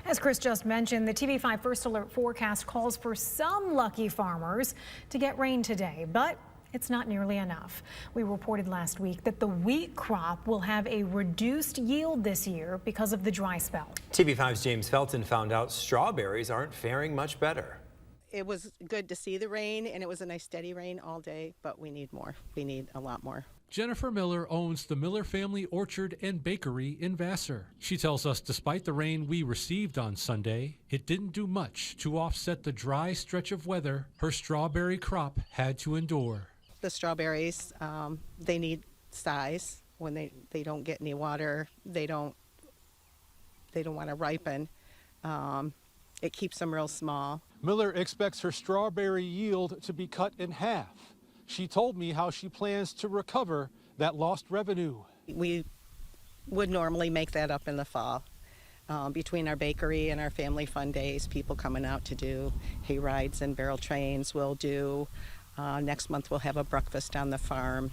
As Chris just mentioned, the TV5 First Alert forecast calls for some lucky farmers to get rain today, but it's not nearly enough. We reported last week that the wheat crop will have a reduced yield this year because of the dry spell. TV5's James Felton found out strawberries aren't faring much better. It was good to see the rain, and it was a nice steady rain all day, but we need more. We need a lot more. Jennifer Miller owns the Miller Family Orchard and Bakery in Vassar. She tells us despite the rain we received on Sunday, it didn't do much to offset the dry stretch of weather her strawberry crop had to endure. The strawberries, they need size. When they don't get any water, they don't want to ripen. It keeps them real small. Miller expects her strawberry yield to be cut in half. She told me how she plans to recover that lost revenue. We would normally make that up in the fall. Between our bakery and our family fun days, people coming out to do hay rides and barrel trains. We'll do, next month we'll have a breakfast on the farm.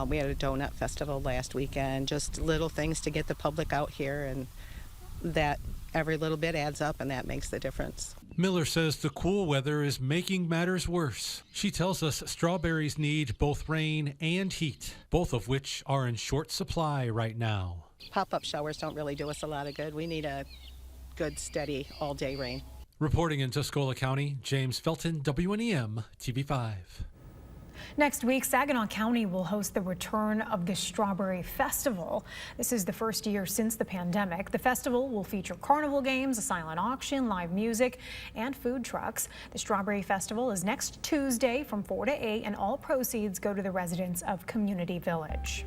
We had a donut festival last weekend, just little things to get the public out here, and that every little bit adds up, and that makes the difference. Miller says the cool weather is making matters worse. She tells us strawberries need both rain and heat, both of which are in short supply right now. Pop-up showers don't really do us a lot of good. We need a good, steady, all-day rain. Reporting in Tuscola County, James Felton, WNEM TV5. Next week, Saginaw County will host the return of the Strawberry Festival. This is the first year since the pandemic. The festival will feature carnival games, a silent auction, live music, and food trucks. The Strawberry Festival is next Tuesday from 4 to 8, and all proceeds go to the residents of Community Village.